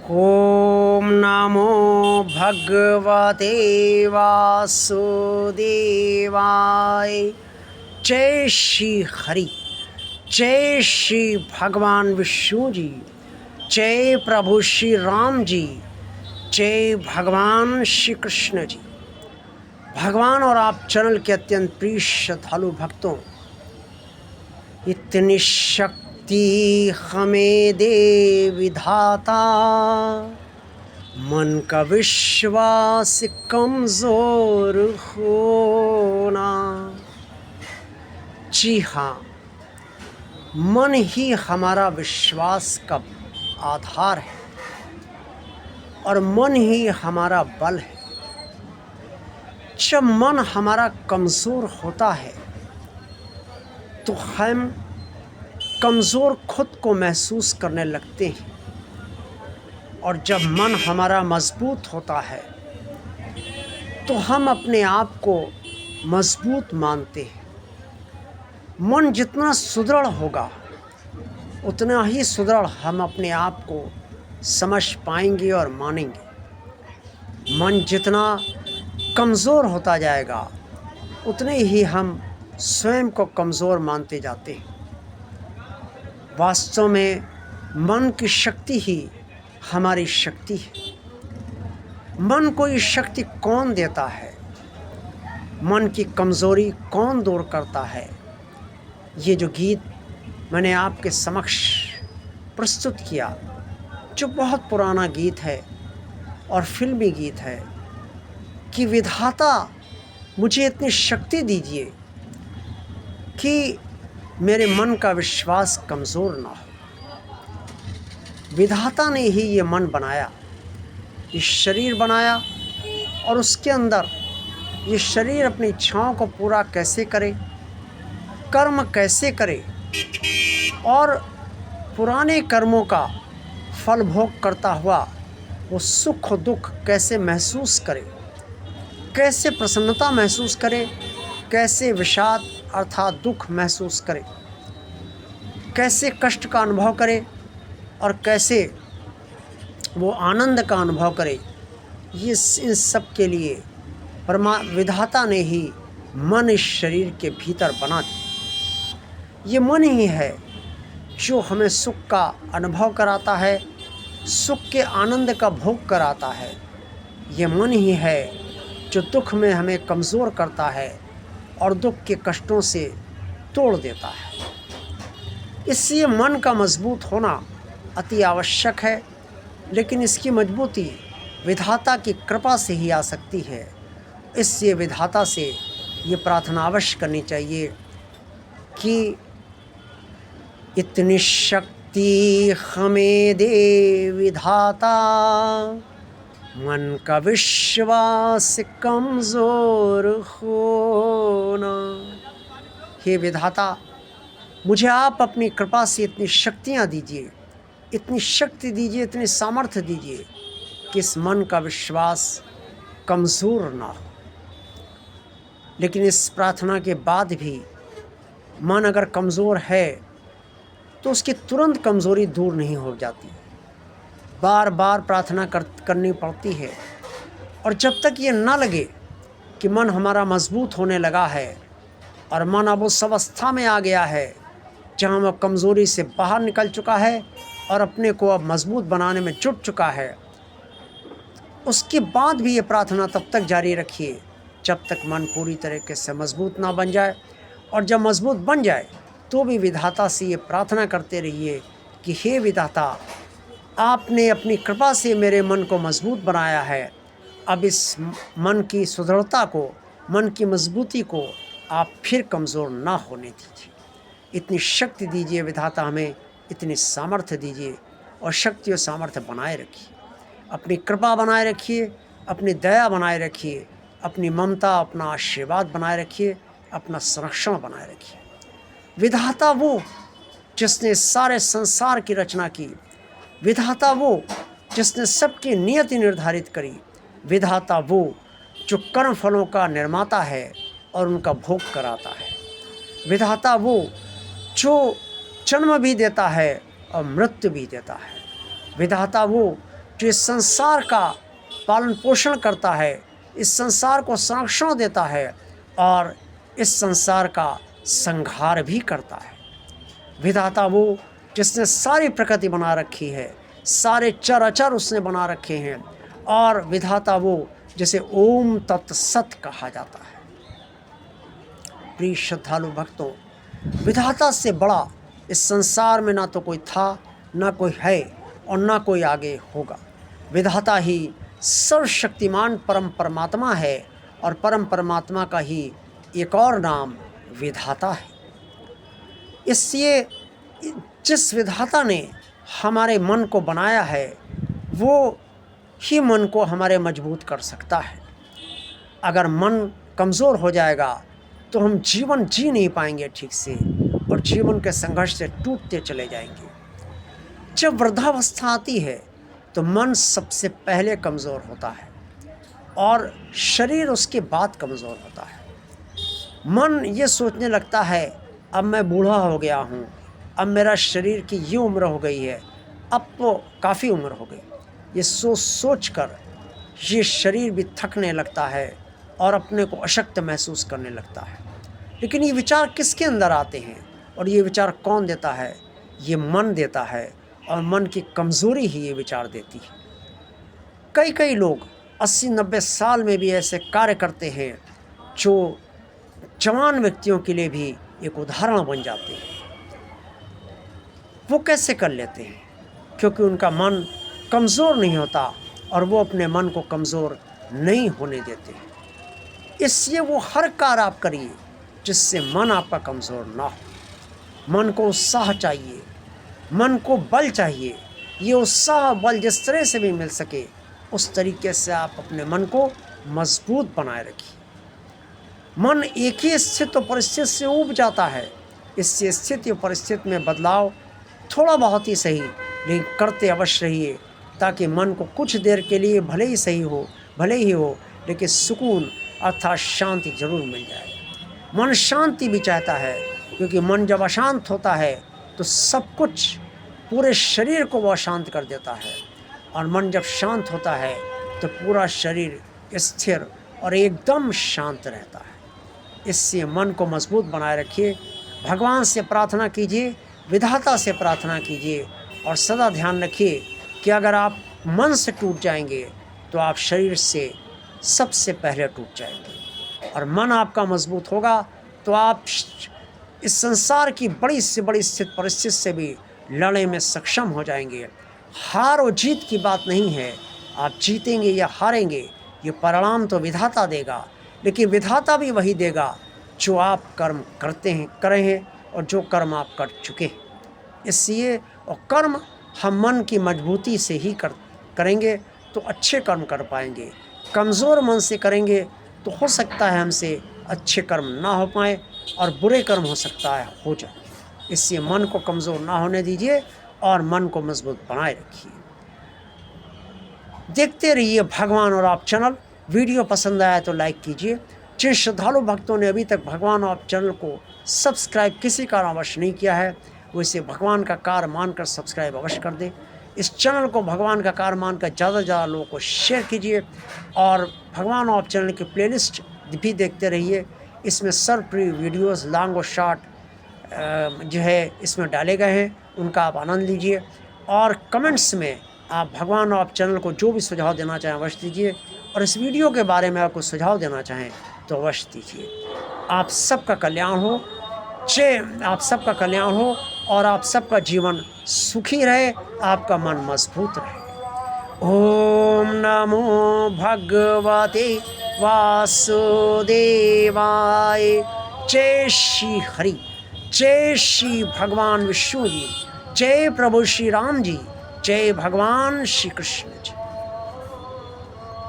ॐ नमो भगवते वासुदेवाय। जय श्री हरि, जय श्री भगवान विष्णु जी, जय प्रभु श्री राम जी, जय भगवान श्री कृष्ण जी। भगवान और आप चैनल के अत्यंत प्रिय श्रद्धालु भक्तों, इतनी शक्ति हमें दे विधाता, मन का विश्वास कमजोर होना। जी हाँ, मन ही हमारा विश्वास का आधार है और मन ही हमारा बल है। जब मन हमारा कमज़ोर होता है तो हम कमज़ोर खुद को महसूस करने लगते हैं, और जब मन हमारा मजबूत होता है तो हम अपने आप को मजबूत मानते हैं। मन जितना सुदृढ़ होगा उतना ही सुदृढ़ हम अपने आप को समझ पाएंगे और मानेंगे। मन जितना कमज़ोर होता जाएगा उतने ही हम स्वयं को कमज़ोर मानते जाते हैं। वास्तव में मन की शक्ति ही हमारी शक्ति है। मन को ये शक्ति कौन देता है, मन की कमज़ोरी कौन दूर करता है, ये जो गीत मैंने आपके समक्ष प्रस्तुत किया, जो बहुत पुराना गीत है और फिल्मी गीत है कि विधाता मुझे इतनी शक्ति दीजिए कि मेरे मन का विश्वास कमज़ोर ना हो। विधाता ने ही ये मन बनाया, ये शरीर बनाया, और उसके अंदर ये शरीर अपनी इच्छाओं को पूरा कैसे करे, कर्म कैसे करे, और पुराने कर्मों का फल भोग करता हुआ वो सुख दुख कैसे महसूस करे, कैसे प्रसन्नता महसूस करे, कैसे विषाद अर्थात दुख महसूस करे, कैसे कष्ट का अनुभव करे और कैसे वो आनंद का अनुभव करे। ये इन सब के लिए विधाता ने ही मन इस शरीर के भीतर बना दिया। ये मन ही है जो हमें सुख का अनुभव कराता है, सुख के आनंद का भोग कराता है। ये मन ही है जो दुख में हमें कमज़ोर करता है और दुख के कष्टों से तोड़ देता है। इसलिए मन का मजबूत होना अति आवश्यक है, लेकिन इसकी मजबूती विधाता की कृपा से ही आ सकती है। इसलिए विधाता से ये प्रार्थना अवश्य करनी चाहिए कि इतनी शक्ति हमें दे विधाता, मन का विश्वास कमज़ोर होना। हे विधाता, मुझे आप अपनी कृपा से इतनी शक्तियाँ दीजिए, इतनी शक्ति दीजिए, इतनी सामर्थ्य दीजिए कि इस मन का विश्वास कमज़ोर ना हो। लेकिन इस प्रार्थना के बाद भी मन अगर कमज़ोर है तो उसकी तुरंत कमज़ोरी दूर नहीं हो जाती, बार बार प्रार्थना करनी पड़ती है। और जब तक ये ना लगे कि मन हमारा मजबूत होने लगा है और मन अब उस अवस्था में आ गया है जहाँ वह कमज़ोरी से बाहर निकल चुका है और अपने को अब मजबूत बनाने में जुट चुका है, उसके बाद भी ये प्रार्थना तब तक जारी रखिए जब तक मन पूरी तरीके से मजबूत ना बन जाए। और जब मजबूत बन जाए तो भी विधाता से ये प्रार्थना करते रहिए कि हे विधाता, आपने अपनी कृपा से मेरे मन को मजबूत बनाया है, अब इस मन की सुदृढ़ता को, मन की मजबूती को आप फिर कमज़ोर ना होने दीजिए। इतनी शक्ति दीजिए विधाता, हमें इतनी सामर्थ्य दीजिए और शक्ति और सामर्थ्य बनाए रखिए। अपनी कृपा बनाए रखिए, अपनी दया बनाए रखिए, अपनी ममता, अपना आशीर्वाद बनाए रखिए, अपना संरक्षण बनाए रखिए। विधाता वो जिसने सारे संसार की रचना की, विधाता वो जिसने सबकी नियति निर्धारित करी, विधाता वो जो कर्म फलों का निर्माता है और उनका भोग कराता है, विधाता वो जो जन्म भी देता है और मृत्यु भी देता है, विधाता वो जो इस संसार का पालन पोषण करता है, इस संसार को संरक्षण देता है और इस संसार का संहार भी करता है। विधाता वो जिसने सारी प्रकृति बना रखी है, सारे चराचर उसने बना रखे हैं, और विधाता वो जिसे ओम तत्सत कहा जाता है। प्रिय श्रद्धालु भक्तों, विधाता से बड़ा इस संसार में ना तो कोई था, ना कोई है और ना कोई आगे होगा। विधाता ही सर्वशक्तिमान परम परमात्मा है और परम परमात्मा का ही एक और नाम विधाता है। इसलिए जिस विधाता ने हमारे मन को बनाया है वो ही मन को हमारे मजबूत कर सकता है। अगर मन कमज़ोर हो जाएगा तो हम जीवन जी नहीं पाएंगे ठीक से और जीवन के संघर्ष से टूटते चले जाएंगे। जब वृद्धावस्था आती है तो मन सबसे पहले कमज़ोर होता है और शरीर उसके बाद कमज़ोर होता है। मन ये सोचने लगता है अब मैं बूढ़ा हो गया हूँ, अब मेरा शरीर की ये उम्र हो गई है, अब तो काफ़ी उम्र हो गई। ये सोच कर ये शरीर भी थकने लगता है और अपने को अशक्त महसूस करने लगता है। लेकिन ये विचार किसके अंदर आते हैं और ये विचार कौन देता है? ये मन देता है और मन की कमज़ोरी ही ये विचार देती है। कई लोग 80-90 साल में भी ऐसे कार्य करते हैं जो जवान व्यक्तियों के लिए भी एक उदाहरण बन जाते हैं। वो कैसे कर लेते हैं? क्योंकि उनका मन कमज़ोर नहीं होता और वो अपने मन को कमज़ोर नहीं होने देते। इसलिए वो हर कार्य आप करिए जिससे मन आपका कमज़ोर ना हो। मन को उत्साह चाहिए, मन को बल चाहिए। ये उत्साह बल जिस तरह से भी मिल सके उस तरीके से आप अपने मन को मजबूत बनाए रखिए। मन एक ही स्थिति और परिस्थिति से ऊब जाता है। इससे स्थिति और परिस्थिति में बदलाव थोड़ा बहुत ही सही, लेकिन करते अवश्य रहिए ताकि मन को कुछ देर के लिए भले ही हो लेकिन सुकून अर्थात शांति जरूर मिल जाए। मन शांति भी चाहता है क्योंकि मन जब अशांत होता है तो सब कुछ पूरे शरीर को वो अशांत कर देता है, और मन जब शांत होता है तो पूरा शरीर स्थिर और एकदम शांत रहता है। इससे मन को मजबूत बनाए रखिए। भगवान से प्रार्थना कीजिए, विधाता से प्रार्थना कीजिए और सदा ध्यान रखिए कि अगर आप मन से टूट जाएंगे तो आप शरीर से सबसे पहले टूट जाएंगे, और मन आपका मजबूत होगा तो आप इस संसार की बड़ी से बड़ी स्थिति परिस्थिति से भी लड़ने में सक्षम हो जाएंगे। हार और जीत की बात नहीं है, आप जीतेंगे या हारेंगे ये परिणाम तो विधाता देगा, लेकिन विधाता भी वही देगा जो आप कर्म करे हैं और जो कर्म आप कर चुके हैं। इसलिए और कर्म हम मन की मजबूती से ही करेंगे तो अच्छे कर्म कर पाएंगे। कमज़ोर मन से करेंगे तो हो सकता है हमसे अच्छे कर्म ना हो पाए और बुरे कर्म हो सकता है हो जाए। इसलिए मन को कमज़ोर ना होने दीजिए और मन को मजबूत बनाए रखिए। देखते रहिए भगवान और आप चैनल। वीडियो पसंद आया तो लाइक कीजिए। जिन श्रद्धालु भक्तों ने अभी तक भगवान और आप चैनल को सब्सक्राइब किसी कारणवश नहीं किया है वो इसे भगवान का कार्य मानकर सब्सक्राइब अवश्य कर दें। इस चैनल को भगवान का कार्य मानकर ज़्यादा से ज़्यादा लोगों को शेयर कीजिए और भगवान और आप चैनल की प्लेलिस्ट भी देखते रहिए। इसमें सर्वप्रिय वीडियोस लॉन्ग और शॉर्ट जो है इसमें डाले गए हैं, उनका आप आनंद लीजिए। और कमेंट्स में आप भगवान और आप चैनल को जो भी सुझाव देना चाहें अवश्य दीजिए, और इस वीडियो के बारे में आपको सुझाव देना चाहें तो अवश्य दीजिए। आप सबका कल्याण हो, आप सबका कल्याण हो और आप सबका जीवन सुखी रहे, आपका मन मजबूत रहे। ओम नमो भगवते वासुदेवाय। जय श्री हरि, जय श्री भगवान विष्णु जी, जय प्रभु श्री राम जी, जय भगवान श्री कृष्ण जी।